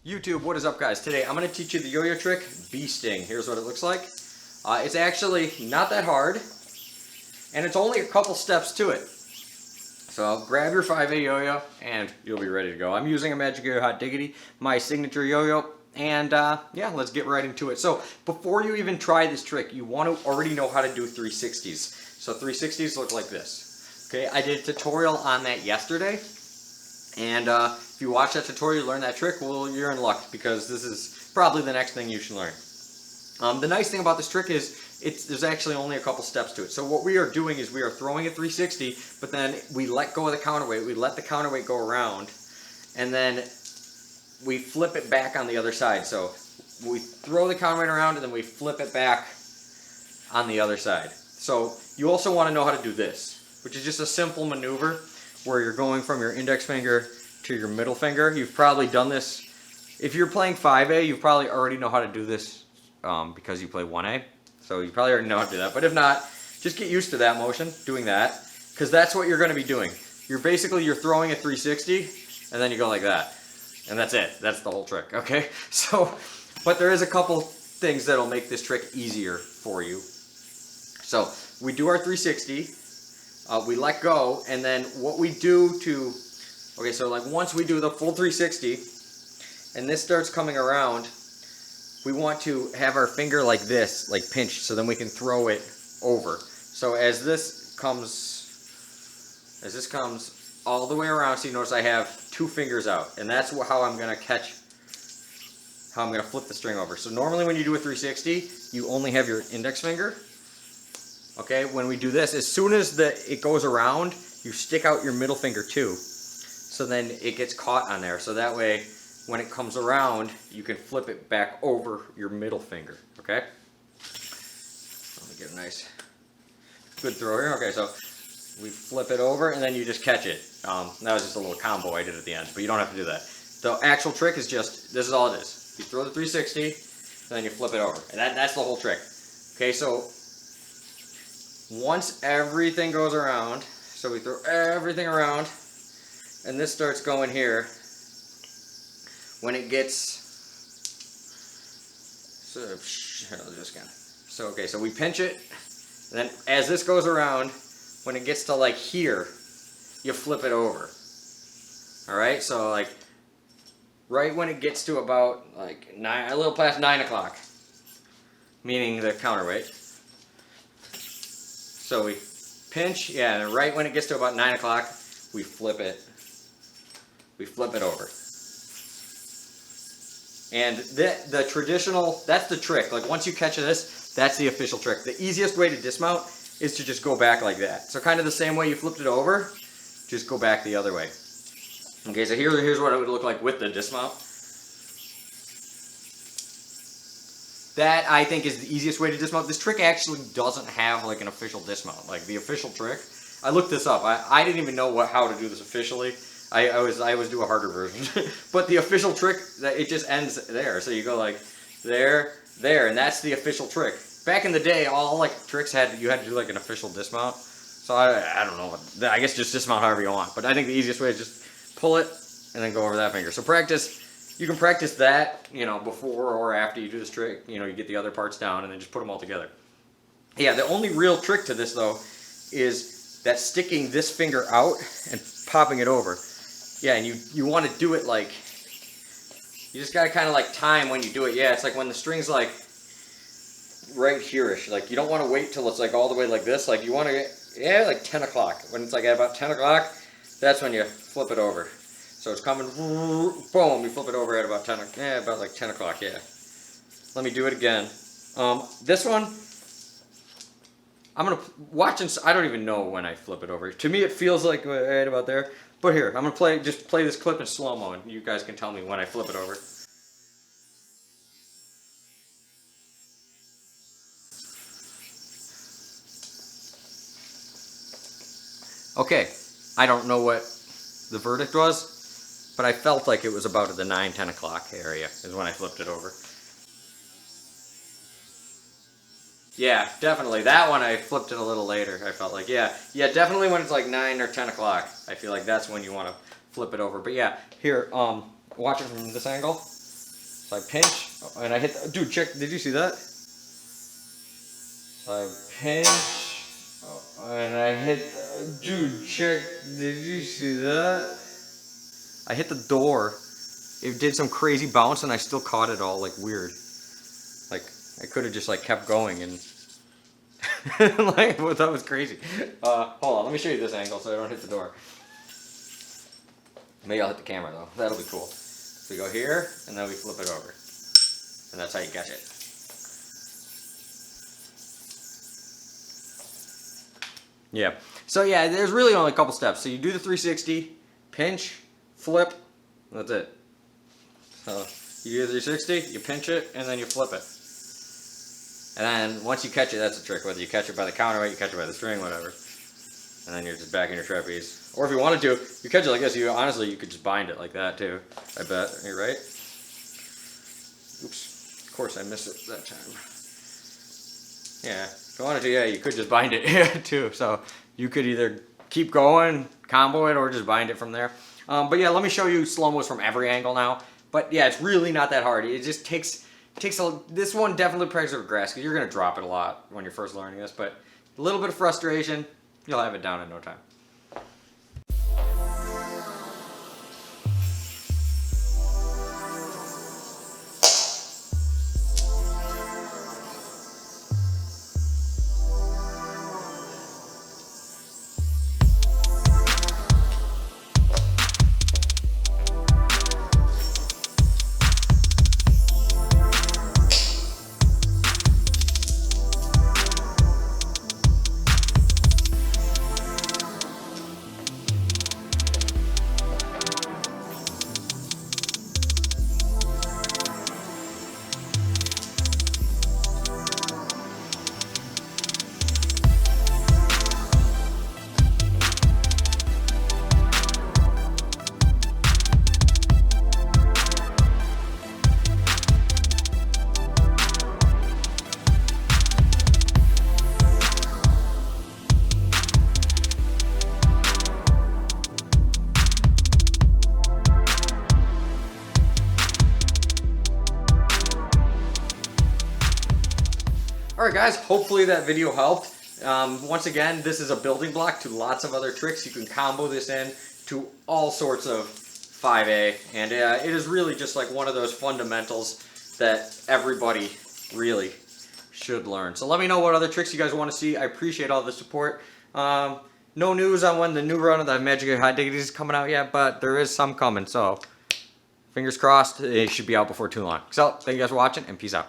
YouTube, what is up guys? Today I'm going to teach you the yo-yo trick, bee sting. Here's what it looks like. It's actually not that hard, and it's only a couple steps to it. So grab your 5A yo-yo and you'll be ready to go. I'm using a Magic Yo-Yo Hot Diggity, my signature yo-yo, and yeah, let's get right into it. So before you even try this trick, you want to already know how to do 360s. So 360s look like this. Okay, I did a tutorial on that yesterday, and if you watch that tutorial, learn that trick, well, you're in luck, because this is probably the next thing you should learn. The nice thing about this trick is there's actually only a couple steps to it. So what we are doing is we are throwing a 360, but then we let go of the counterweight, we let the counterweight go around, and then we flip it back on the other side. So we throw the counterweight around and then we flip it back on the other side. So you also want to know how to do this, which is just a simple maneuver where you're going from your index finger to your middle finger. You've probably done this. If you're playing 5A, you probably already know how to do this because you play 1A. So you probably already know how to do that. But if not, just get used to that motion, doing that, because that's what you're going to be doing. You're throwing a 360, and then you go like that. And that's it. That's the whole trick, okay? So, but there is a couple things that'll make this trick easier for you. So we do our 360. We let go, and then what we do to, okay, so like once we do the full 360, and this starts coming around, we want to have our finger like this, like pinched, so then we can throw it over. So as this comes all the way around, so you notice I have two fingers out, and that's how I'm going to flip the string over. So normally when you do a 360, you only have your index finger. Okay, when we do this, as soon as it goes around, you stick out your middle finger too. So then it gets caught on there. So that way, when it comes around, you can flip it back over your middle finger. Okay? Let me get a nice, good throw here. Okay, so we flip it over and then you just catch it. That was just a little combo I did at the end, but you don't have to do that. The actual trick is just, this is all it is. You throw the 360, and then you flip it over. And that's the whole trick. Okay, so once everything goes around, so we throw everything around, and this starts going here. When it gets, so okay, so we pinch it, and then as this goes around, when it gets to like here, you flip it over. All right, so like right when it gets to about like a little past 9 o'clock, meaning the counterweight. So we pinch, yeah, and right when it gets to about 9 o'clock, we flip it. We flip it over. And the traditional, that's the trick. Like once you catch this, that's the official trick. The easiest way to dismount is to just go back like that. So kind of the same way you flipped it over, just go back the other way. Okay, so here's what it would look like with the dismount. That, I think, is the easiest way to dismount. This trick actually doesn't have like an official dismount. Like the official trick, I looked this up. I didn't even know how to do this officially. I always do a harder version. But the official trick, it just ends there. So you go like there, and that's the official trick. Back in the day, all like tricks you had to do like an official dismount. So I don't know. I guess just dismount however you want. But I think the easiest way is just pull it and then go over that finger. So you can practice that, you know, before or after you do this trick. You know, you get the other parts down and then just put them all together. Yeah, the only real trick to this though is that sticking this finger out and popping it over. Yeah, and you want to do it like, you just got to kind of like time when you do it. Yeah, it's like when the string's like right here-ish. Like you don't want to wait till it's like all the way like this. Like you want to get, yeah, like 10 o'clock. When it's like at about 10 o'clock, that's when you flip it over. So it's coming, boom, you flip it over at about 10, yeah, about like 10 o'clock, yeah. Let me do it again. This one, I'm going to watch and I don't even know when I flip it over. To me, it feels like right about there. But here, I'm going to just play this clip in slow-mo, and you guys can tell me when I flip it over. Okay, I don't know what the verdict was, but I felt like it was about the 9-10 o'clock area is when I flipped it over. Yeah, definitely. That one I flipped it a little later. I felt like, yeah, definitely when it's like 9 or 10 o'clock. I feel like that's when you want to flip it over. But yeah, here, watch it from this angle. So I pinch, and I hit the, dude, check, did you see that? So I pinch, and I hit, dude, check, did you see that? I hit the door, it did some crazy bounce, and I still caught it all, like, weird. Like, I could have just, like, kept going, and, like, well, that was crazy. Hold on, let me show you this angle so I don't hit the door. Maybe I'll hit the camera, though. That'll be cool. So we go here, and then we flip it over. And that's how you catch it. Yeah. So yeah, there's really only a couple steps. So you do the 360, pinch, flip, that's it. So you do the 360, you pinch it, and then you flip it. And then once you catch it, that's the trick. Whether you catch it by the counterweight, you catch it by the string, whatever. And then you're just back in your trapeze. Or if you wanted to, you catch it like this. You honestly, you could just bind it like that too. I bet. You're right. Oops. Of course, I missed it that time. Yeah. If you wanted to, yeah, you could just bind it too. So you could either keep going, combo it, or just bind it from there. But yeah, let me show you slow-mos from every angle now. But yeah, it's really not that hard. It just takes this one definitely practice over grass because you're gonna drop it a lot when you're first learning this. But a little bit of frustration, you'll have it down in no time. Alright guys, hopefully that video helped. Once again, this is a building block to lots of other tricks. You can combo this in to all sorts of 5A, and it is really just like one of those fundamentals that everybody really should learn. So let me know what other tricks you guys want to see. I appreciate all the support. No news on when the new run of the Magic hotdiggidy is coming out yet, but there is some coming, so fingers crossed it should be out before too long. So thank you guys for watching, and peace out.